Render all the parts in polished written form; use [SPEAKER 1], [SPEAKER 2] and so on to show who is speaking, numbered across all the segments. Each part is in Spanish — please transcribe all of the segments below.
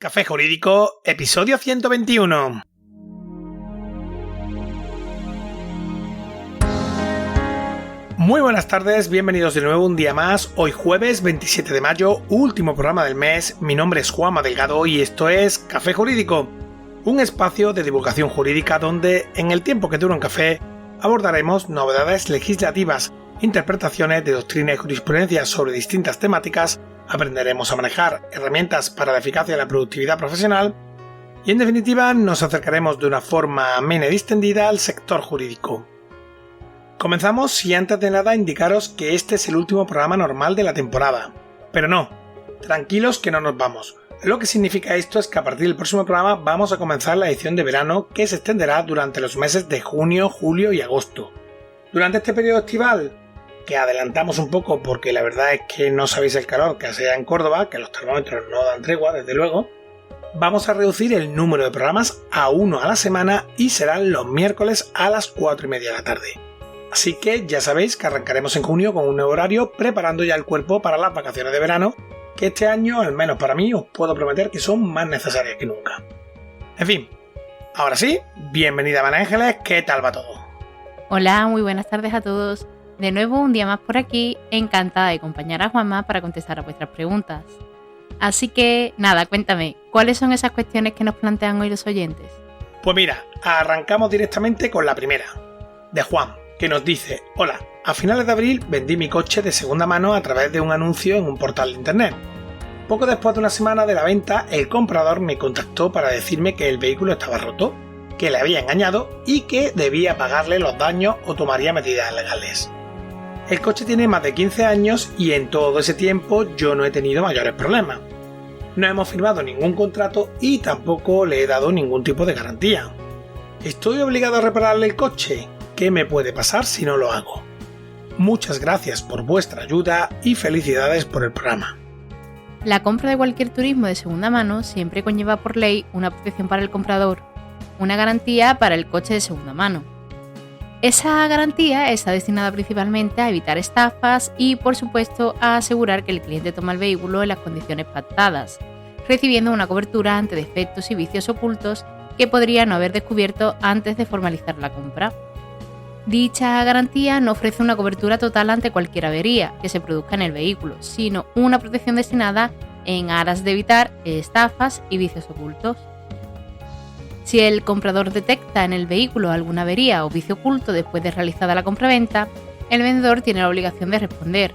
[SPEAKER 1] Café Jurídico, episodio 121. Muy buenas tardes, bienvenidos de nuevo un día más. Hoy jueves 27 de mayo, último programa del mes. Mi nombre es Juanma Delgado y esto es Café Jurídico, un espacio de divulgación jurídica donde, en el tiempo que dura un café, abordaremos novedades legislativas, interpretaciones de doctrina y jurisprudencia sobre distintas temáticas, aprenderemos a manejar herramientas para la eficacia y la productividad profesional y, en definitiva, nos acercaremos de una forma amena y distendida al sector jurídico. Comenzamos y antes de nada indicaros que este es el último programa normal de la temporada. Pero no, tranquilos que no nos vamos. Lo que significa esto es que a partir del próximo programa vamos a comenzar la edición de verano que se extenderá durante los meses de junio, julio y agosto. Durante este periodo estival, que adelantamos un poco porque la verdad es que no sabéis el calor que hace en Córdoba, que los termómetros no dan tregua, desde luego, vamos a reducir el número de programas a uno a la semana y serán los miércoles a las 4:30 de la tarde. Así que ya sabéis que arrancaremos en junio con un nuevo horario, preparando ya el cuerpo para las vacaciones de verano, que este año, al menos para mí, os puedo prometer que son más necesarias que nunca. En fin, ahora sí, bienvenida María Ángeles, ¿qué tal va todo?
[SPEAKER 2] Hola, muy buenas tardes a todos. De nuevo un día más por aquí, encantada de acompañar a Juanma para contestar a vuestras preguntas. Así que, nada, cuéntame, ¿cuáles son esas cuestiones que nos plantean hoy los oyentes?
[SPEAKER 1] Pues mira, arrancamos directamente con la primera, de Juan, que nos dice: hola, a finales de abril vendí mi coche de segunda mano a través de un anuncio en un portal de internet. Poco después de una semana de la venta, el comprador me contactó para decirme que el vehículo estaba roto, que le había engañado y que debía pagarle los daños o tomaría medidas legales. El coche tiene más de 15 años y en todo ese tiempo yo no he tenido mayores problemas. No hemos firmado ningún contrato y tampoco le he dado ningún tipo de garantía. ¿Estoy obligado a repararle el coche? ¿Qué me puede pasar si no lo hago? Muchas gracias por vuestra ayuda y felicidades por el programa.
[SPEAKER 2] La compra de cualquier turismo de segunda mano siempre conlleva por ley una protección para el comprador, una garantía para el coche de segunda mano. Esa garantía está destinada principalmente a evitar estafas y, por supuesto, a asegurar que el cliente toma el vehículo en las condiciones pactadas, recibiendo una cobertura ante defectos y vicios ocultos que podría no haber descubierto antes de formalizar la compra. Dicha garantía no ofrece una cobertura total ante cualquier avería que se produzca en el vehículo, sino una protección destinada en aras de evitar estafas y vicios ocultos. Si el comprador detecta en el vehículo alguna avería o vicio oculto después de realizada la compraventa, el vendedor tiene la obligación de responder.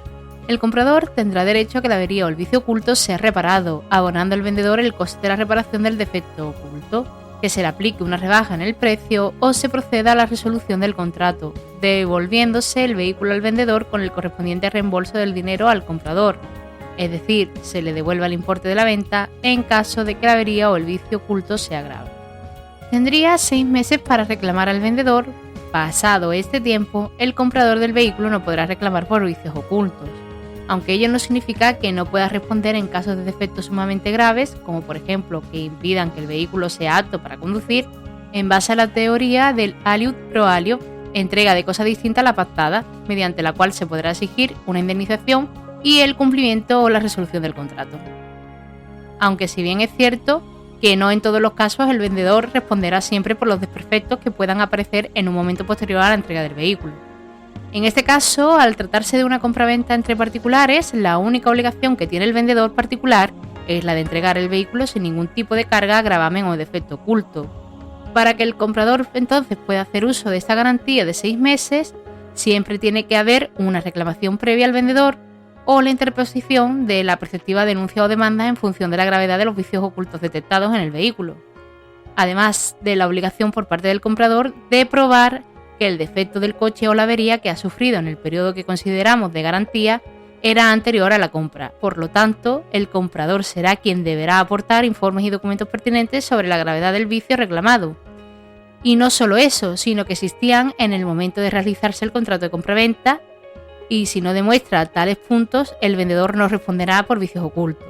[SPEAKER 2] El comprador tendrá derecho a que la avería o el vicio oculto sea reparado, abonando al vendedor el coste de la reparación del defecto oculto, que se le aplique una rebaja en el precio o se proceda a la resolución del contrato, devolviéndose el vehículo al vendedor con el correspondiente reembolso del dinero al comprador, es decir, se le devuelva el importe de la venta en caso de que la avería o el vicio oculto sea grave. Tendría 6 meses para reclamar al vendedor. Pasado este tiempo, el comprador del vehículo no podrá reclamar por vicios ocultos, aunque ello no significa que no pueda responder en casos de defectos sumamente graves, como por ejemplo que impidan que el vehículo sea apto para conducir, en base a la teoría del aliud pro alio, entrega de cosa distinta a la pactada, mediante la cual se podrá exigir una indemnización y el cumplimiento o la resolución del contrato. Aunque si bien es cierto que no en todos los casos el vendedor responderá siempre por los desperfectos que puedan aparecer en un momento posterior a la entrega del vehículo. En este caso, al tratarse de una compraventa entre particulares, la única obligación que tiene el vendedor particular es la de entregar el vehículo sin ningún tipo de carga, gravamen o defecto oculto. Para que el comprador entonces pueda hacer uso de esta garantía de 6 meses, siempre tiene que haber una reclamación previa al vendedor o la interposición de la preceptiva denuncia o demanda en función de la gravedad de los vicios ocultos detectados en el vehículo, además de la obligación por parte del comprador de probar que el defecto del coche o la avería que ha sufrido en el periodo que consideramos de garantía era anterior a la compra. Por lo tanto, el comprador será quien deberá aportar informes y documentos pertinentes sobre la gravedad del vicio reclamado. Y no solo eso, sino que existían en el momento de realizarse el contrato de compraventa, y si no demuestra tales puntos, el vendedor no responderá por vicios ocultos.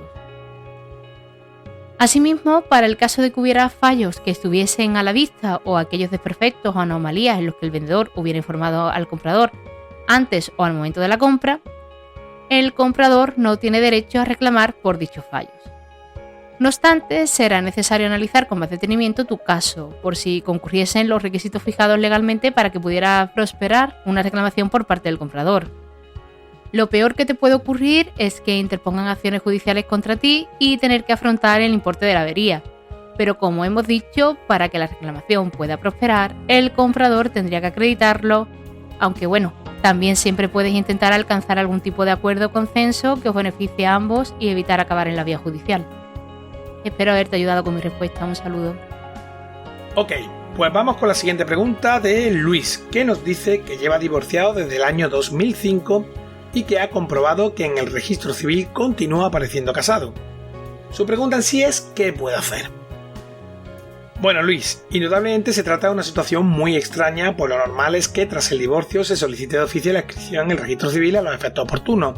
[SPEAKER 2] Asimismo, para el caso de que hubiera fallos que estuviesen a la vista o aquellos desperfectos o anomalías en los que el vendedor hubiera informado al comprador antes o al momento de la compra, el comprador no tiene derecho a reclamar por dichos fallos. No obstante, será necesario analizar con más detenimiento tu caso, por si concurriesen los requisitos fijados legalmente para que pudiera prosperar una reclamación por parte del comprador. Lo peor que te puede ocurrir es que interpongan acciones judiciales contra ti y tener que afrontar el importe de la avería. Pero como hemos dicho, para que la reclamación pueda prosperar, el comprador tendría que acreditarlo, aunque bueno, también siempre puedes intentar alcanzar algún tipo de acuerdo o consenso que os beneficie a ambos y evitar acabar en la vía judicial. Espero haberte ayudado con mi respuesta. Un saludo.
[SPEAKER 1] Ok, pues vamos con la siguiente pregunta de Luis, que nos dice que lleva divorciado desde el año 2005 y que ha comprobado que en el registro civil continúa apareciendo casado. Su pregunta en sí es ¿qué puede hacer? Bueno, Luis, indudablemente se trata de una situación muy extraña, pues lo normal es que tras el divorcio se solicite de oficio la inscripción en el registro civil a los efectos oportunos.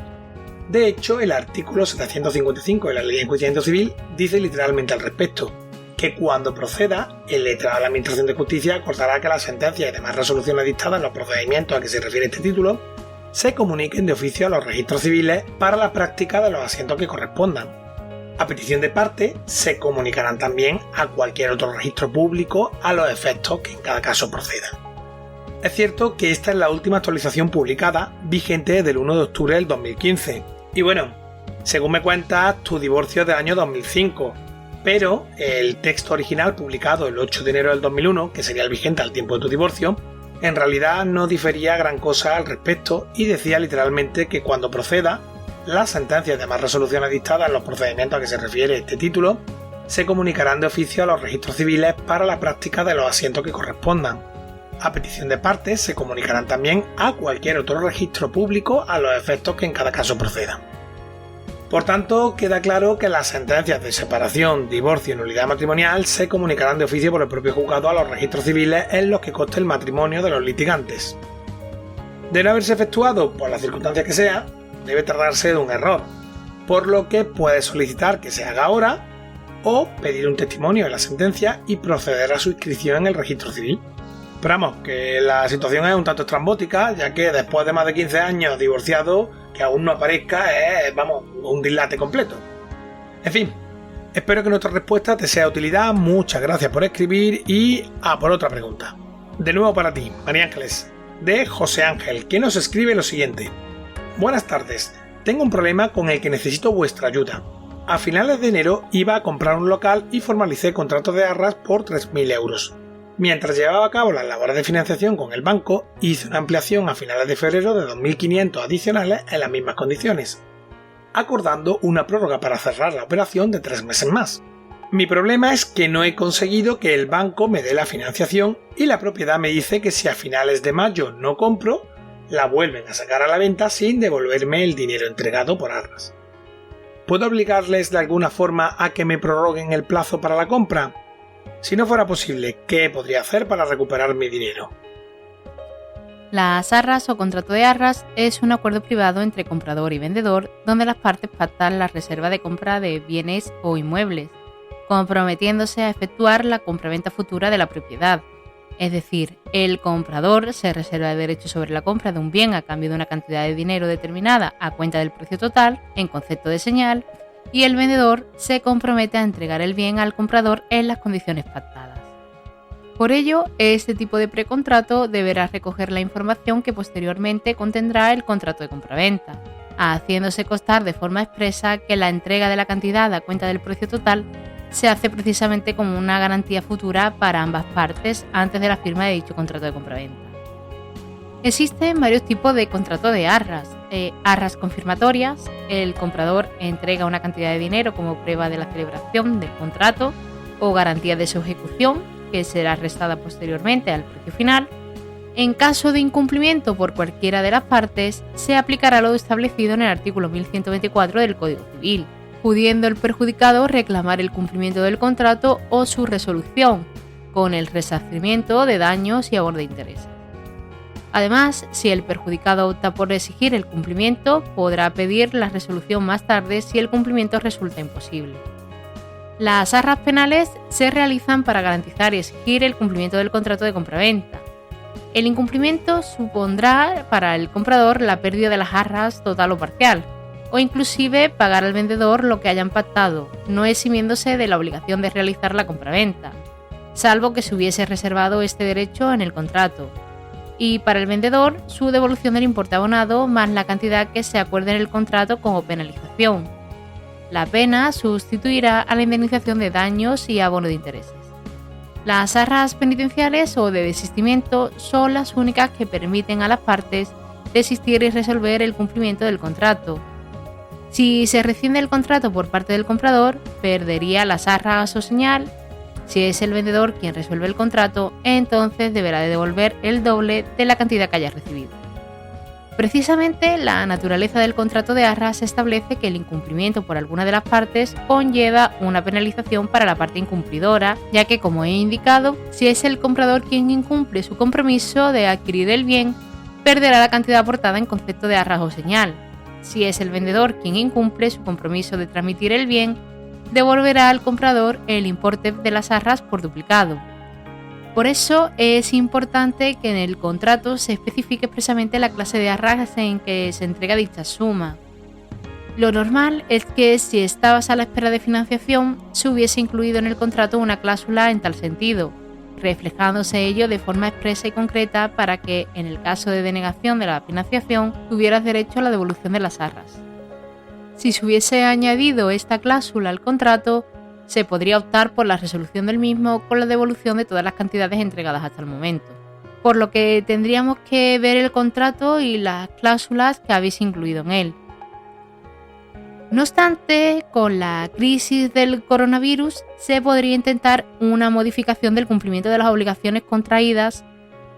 [SPEAKER 1] De hecho, el artículo 755 de la Ley de Enjuiciamiento Civil dice literalmente al respecto, que cuando proceda, el letrado de la Administración de Justicia acordará que las sentencias y demás resoluciones dictadas en los procedimientos a que se refiere este título se comuniquen de oficio a los registros civiles para la práctica de los asientos que correspondan. A petición de parte, se comunicarán también a cualquier otro registro público a los efectos que en cada caso proceda. Es cierto que esta es la última actualización publicada, vigente del 1 de octubre del 2015. Y bueno, según me cuentas, tu divorcio es del año 2005, pero el texto original publicado el 8 de enero del 2001, que sería el vigente al tiempo de tu divorcio, en realidad no difería gran cosa al respecto y decía literalmente que cuando proceda, las sentencias de más resoluciones dictadas en los procedimientos a que se refiere este título se comunicarán de oficio a los registros civiles para la práctica de los asientos que correspondan. A petición de partes se comunicarán también a cualquier otro registro público a los efectos que en cada caso proceda. Por tanto, queda claro que las sentencias de separación, divorcio y nulidad matrimonial se comunicarán de oficio por el propio juzgado a los registros civiles en los que conste el matrimonio de los litigantes. De no haberse efectuado, por las circunstancias que sea, debe tratarse de un error, por lo que puede solicitar que se haga ahora o pedir un testimonio de la sentencia y proceder a su inscripción en el registro civil. Pero vamos, que la situación es un tanto estrambótica, ya que después de más de 15 años divorciado, que aún no aparezca es, un dislate completo. En fin, espero que nuestra respuesta te sea de utilidad, muchas gracias por escribir y por otra pregunta. De nuevo para ti, María Ángeles, de José Ángel, que nos escribe lo siguiente. Buenas tardes, tengo un problema con el que necesito vuestra ayuda. A finales de enero iba a comprar un local y formalicé contratos de arras por 3.000 euros. Mientras llevaba a cabo las labores de financiación con el banco, hice una ampliación a finales de febrero de 2.500 adicionales en las mismas condiciones, acordando una prórroga para cerrar la operación de 3 meses más. Mi problema es que no he conseguido que el banco me dé la financiación y la propiedad me dice que si a finales de mayo no compro, la vuelven a sacar a la venta sin devolverme el dinero entregado por arras. ¿Puedo obligarles de alguna forma a que me prorroguen el plazo para la compra? Si no fuera posible, ¿qué podría hacer para recuperar mi dinero?
[SPEAKER 2] Las arras o contrato de arras es un acuerdo privado entre comprador y vendedor donde las partes pactan la reserva de compra de bienes o inmuebles, comprometiéndose a efectuar la compraventa futura de la propiedad. Es decir, el comprador se reserva el derecho sobre la compra de un bien a cambio de una cantidad de dinero determinada a cuenta del precio total, en concepto de señal, y el vendedor se compromete a entregar el bien al comprador en las condiciones pactadas. Por ello, este tipo de precontrato deberá recoger la información que posteriormente contendrá el contrato de compraventa, haciéndose constar de forma expresa que la entrega de la cantidad a cuenta del precio total se hace precisamente como una garantía futura para ambas partes antes de la firma de dicho contrato de compraventa. Existen varios tipos de contrato de arras. Arras confirmatorias, el comprador entrega una cantidad de dinero como prueba de la celebración del contrato o garantía de su ejecución, que será restada posteriormente al precio final. En caso de incumplimiento por cualquiera de las partes, se aplicará lo establecido en el artículo 1124 del Código Civil, pudiendo el perjudicado reclamar el cumplimiento del contrato o su resolución, con el resarcimiento de daños y abor de intereses. Además, si el perjudicado opta por exigir el cumplimiento, podrá pedir la resolución más tarde si el cumplimiento resulta imposible. Las arras penales se realizan para garantizar y exigir el cumplimiento del contrato de compraventa. El incumplimiento supondrá para el comprador la pérdida de las arras total o parcial, o inclusive pagar al vendedor lo que hayan pactado, no eximiéndose de la obligación de realizar la compraventa, salvo que se hubiese reservado este derecho en el contrato. Y para el vendedor, su devolución del importe abonado más la cantidad que se acuerde en el contrato como penalización. La pena sustituirá a la indemnización de daños y abono de intereses. Las arras penitenciales o de desistimiento son las únicas que permiten a las partes desistir y resolver el cumplimiento del contrato. Si se rescinde el contrato por parte del comprador, perdería las arras o señal. Si es el vendedor quien resuelve el contrato, entonces deberá de devolver el doble de la cantidad que haya recibido. Precisamente, la naturaleza del contrato de arras establece que el incumplimiento por alguna de las partes conlleva una penalización para la parte incumplidora, ya que, como he indicado, si es el comprador quien incumple su compromiso de adquirir el bien, perderá la cantidad aportada en concepto de arras o señal. Si es el vendedor quien incumple su compromiso de transmitir el bien, devolverá al comprador el importe de las arras por duplicado. Por eso es importante que en el contrato se especifique expresamente la clase de arras en que se entrega dicha suma. Lo normal es que si estabas a la espera de financiación, se hubiese incluido en el contrato una cláusula en tal sentido, reflejándose ello de forma expresa y concreta para que, en el caso de denegación de la financiación, tuvieras derecho a la devolución de las arras. Si se hubiese añadido esta cláusula al contrato, se podría optar por la resolución del mismo con la devolución de todas las cantidades entregadas hasta el momento. Por lo que tendríamos que ver el contrato y las cláusulas que habéis incluido en él. No obstante, con la crisis del coronavirus se podría intentar una modificación del cumplimiento de las obligaciones contraídas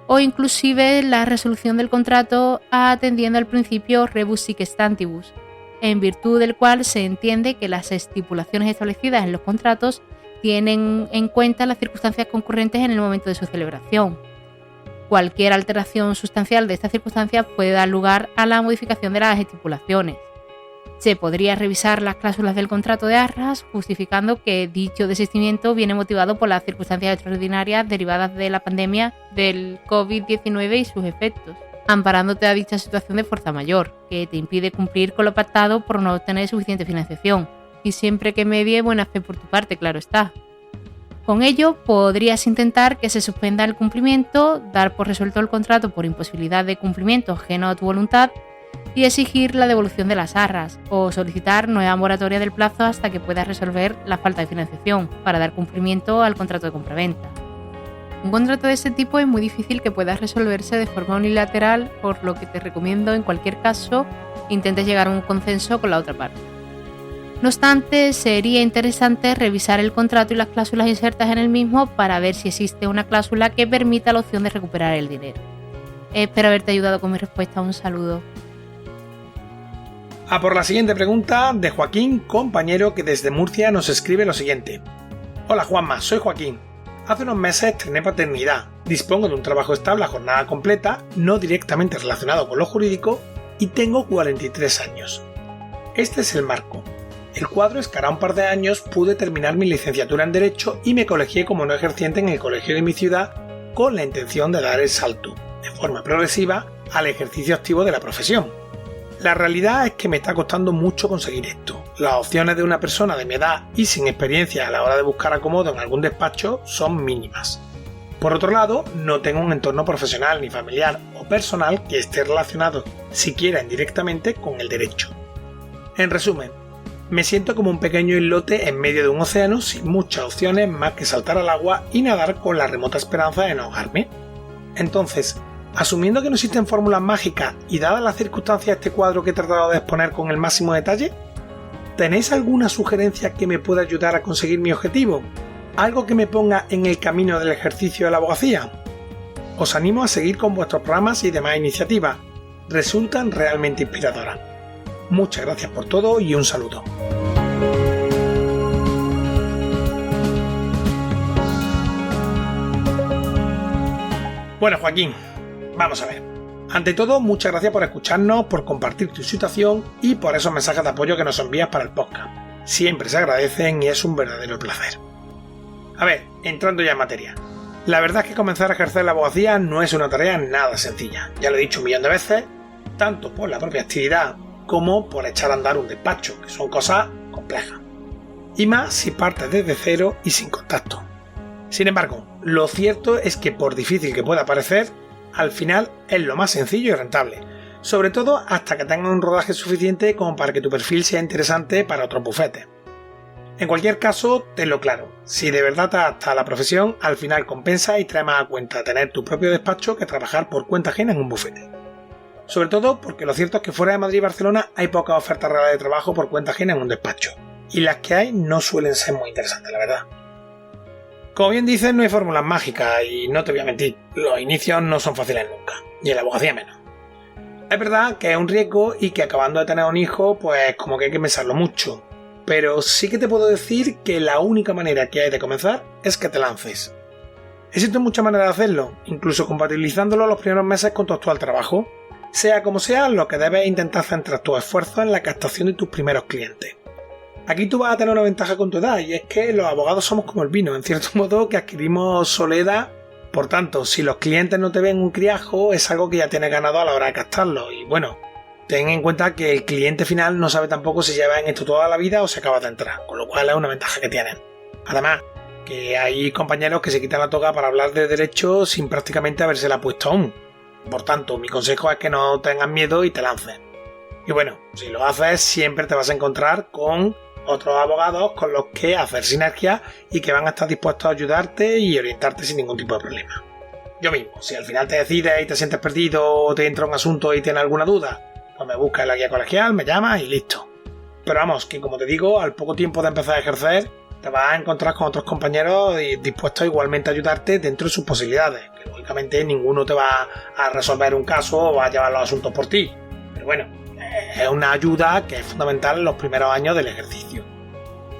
[SPEAKER 2] o inclusive la resolución del contrato atendiendo al principio rebus sic stantibus, en virtud del cual se entiende que las estipulaciones establecidas en los contratos tienen en cuenta las circunstancias concurrentes en el momento de su celebración. Cualquier alteración sustancial de estas circunstancias puede dar lugar a la modificación de las estipulaciones. Se podría revisar las cláusulas del contrato de arras, justificando que dicho desistimiento viene motivado por las circunstancias extraordinarias derivadas de la pandemia del COVID-19 y sus efectos, amparándote a dicha situación de fuerza mayor, que te impide cumplir con lo pactado por no obtener suficiente financiación, y siempre que medie buena fe por tu parte, claro está. Con ello, podrías intentar que se suspenda el cumplimiento, dar por resuelto el contrato por imposibilidad de cumplimiento ajeno a tu voluntad y exigir la devolución de las arras, o solicitar nueva moratoria del plazo hasta que puedas resolver la falta de financiación para dar cumplimiento al contrato de compraventa. Un contrato de este tipo es muy difícil que pueda resolverse de forma unilateral, por lo que te recomiendo en cualquier caso intentes llegar a un consenso con la otra parte. No obstante, sería interesante revisar el contrato y las cláusulas insertas en el mismo para ver si existe una cláusula que permita la opción de recuperar el dinero. Espero haberte ayudado con mi respuesta. Un saludo.
[SPEAKER 1] A por la siguiente pregunta de Joaquín, compañero que desde Murcia nos escribe lo siguiente. Hola Juanma, soy Joaquín. Hace unos meses estrené paternidad, dispongo de un trabajo estable a jornada completa, no directamente relacionado con lo jurídico, y tengo 43 años. Este es el marco. El cuadro es que hará un par de años pude terminar mi licenciatura en Derecho y me colegié como no ejerciente en el colegio de mi ciudad con la intención de dar el salto, de forma progresiva, al ejercicio activo de la profesión. La realidad es que me está costando mucho conseguir esto. Las opciones de una persona de mi edad y sin experiencia a la hora de buscar acomodo en algún despacho son mínimas. Por otro lado, no tengo un entorno profesional ni familiar o personal que esté relacionado, siquiera indirectamente, con el derecho. En resumen, me siento como un pequeño islote en medio de un océano sin muchas opciones más que saltar al agua y nadar con la remota esperanza de no ahogarme. Entonces, asumiendo que no existen fórmulas mágicas y dadas las circunstancias de este cuadro que he tratado de exponer con el máximo detalle, ¿tenéis alguna sugerencia que me pueda ayudar a conseguir mi objetivo? ¿Algo que me ponga en el camino del ejercicio de la abogacía? Os animo a seguir con vuestros programas y demás iniciativas. Resultan realmente inspiradoras. Muchas gracias por todo y un saludo. Bueno, Joaquín, vamos a ver. Ante todo, muchas gracias por escucharnos, por compartir tu situación y por esos mensajes de apoyo que nos envías para el podcast. Siempre se agradecen y es un verdadero placer. A ver, entrando ya en materia. La verdad es que comenzar a ejercer la abogacía no es una tarea nada sencilla. Ya lo he dicho un millón de veces, tanto por la propia actividad como por echar a andar un despacho, que son cosas complejas. Y más si partes desde cero y sin contacto. Sin embargo, lo cierto es que por difícil que pueda parecer, al final es lo más sencillo y rentable, sobre todo hasta que tengas un rodaje suficiente como para que tu perfil sea interesante para otros bufetes. En cualquier caso, tenlo claro, si de verdad te adaptas a la profesión, al final compensa y trae más a cuenta tener tu propio despacho que trabajar por cuenta ajena en un bufete. Sobre todo porque lo cierto es que fuera de Madrid y Barcelona hay pocas ofertas reales de trabajo por cuenta ajena en un despacho, y las que hay no suelen ser muy interesantes, la verdad. Como bien dices, no hay fórmulas mágicas y no te voy a mentir, los inicios no son fáciles nunca, y en la abogacía menos. Es verdad que es un riesgo y que acabando de tener un hijo, pues como que hay que pensarlo mucho, pero sí que te puedo decir que la única manera que hay de comenzar es que te lances. Existen muchas maneras de hacerlo, incluso compatibilizándolo los primeros meses con tu actual trabajo. Sea como sea, lo que debes es intentar centrar tus esfuerzos en la captación de tus primeros clientes. Aquí tú vas a tener una ventaja con tu edad, y es que los abogados somos como el vino, en cierto modo que adquirimos soledad. Por tanto, si los clientes no te ven un criajo, es algo que ya tienes ganado a la hora de captarlo. Y bueno, ten en cuenta que el cliente final no sabe tampoco si lleva en esto toda la vida o se acaba de entrar, con lo cual es una ventaja que tienen. Además, que hay compañeros que se quitan la toga para hablar de derecho sin prácticamente habérsela puesto aún. Por tanto, mi consejo es que no tengas miedo y te lances. Y bueno, si lo haces, siempre te vas a encontrar con otros abogados con los que hacer sinergia y que van a estar dispuestos a ayudarte y orientarte sin ningún tipo de problema. Yo mismo, si al final te decides y te sientes perdido o te entra un asunto y tienes alguna duda, pues me buscas en la guía colegial, me llamas y listo. Pero vamos, que como te digo, al poco tiempo de empezar a ejercer, te vas a encontrar con otros compañeros dispuestos igualmente a ayudarte dentro de sus posibilidades, que lógicamente ninguno te va a resolver un caso o va a llevar los asuntos por ti. Pero bueno, es una ayuda que es fundamental en los primeros años del ejercicio.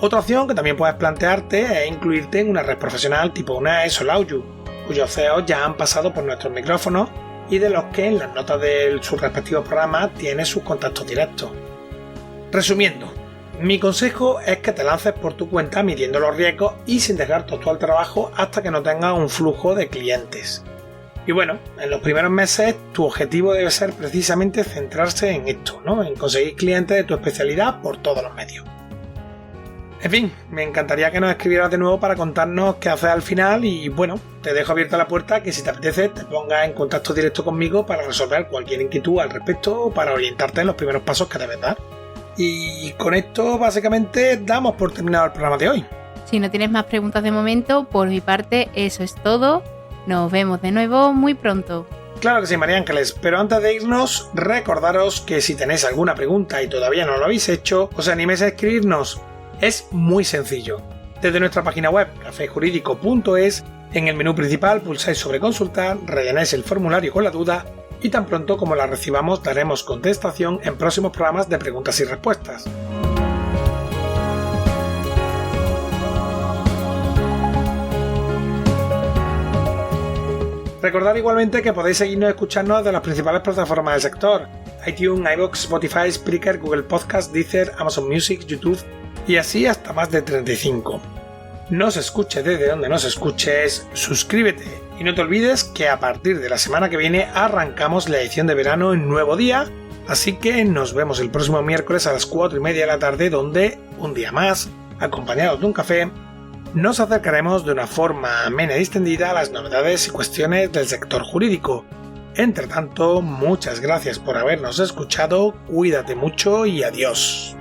[SPEAKER 1] Otra opción que también puedes plantearte es incluirte en una red profesional tipo una Solauyu, cuyos CEOs ya han pasado por nuestros micrófonos y de los que en las notas de sus respectivos programas tienes sus contactos directos. Resumiendo, mi consejo es que te lances por tu cuenta midiendo los riesgos y sin dejar tu actual trabajo hasta que no tengas un flujo de clientes. Y bueno, en los primeros meses tu objetivo debe ser precisamente centrarse en esto, ¿no? En conseguir clientes de tu especialidad por todos los medios. En fin, me encantaría que nos escribieras de nuevo para contarnos qué haces al final y bueno, te dejo abierta la puerta que si te apetece te pongas en contacto directo conmigo para resolver cualquier inquietud al respecto o para orientarte en los primeros pasos que debes dar. Y con esto básicamente damos por terminado el programa de hoy.
[SPEAKER 2] Si no tienes más preguntas de momento, por mi parte eso es todo. Nos vemos de nuevo muy pronto.
[SPEAKER 1] Claro que sí, María Ángeles, pero antes de irnos, recordaros que si tenéis alguna pregunta y todavía no lo habéis hecho, os animéis a escribirnos. Es muy sencillo. Desde nuestra página web, cafejurídico.es, en el menú principal pulsáis sobre consultar, rellenáis el formulario con la duda y tan pronto como la recibamos daremos contestación en próximos programas de preguntas y respuestas. Recordad igualmente que podéis seguirnos y escucharnos de las principales plataformas del sector: iTunes, iVoox, Spotify, Spreaker, Google Podcast, Deezer, Amazon Music, YouTube y así hasta más de 35. Nos escuches desde donde nos escuches, suscríbete y no te olvides que a partir de la semana que viene arrancamos la edición de verano en nuevo día, así que nos vemos el próximo miércoles a las 4:30 de la tarde donde, un día más, acompañados de un café, nos acercaremos de una forma amena y distendida a las novedades y cuestiones del sector jurídico. Entre tanto, muchas gracias por habernos escuchado, cuídate mucho y adiós.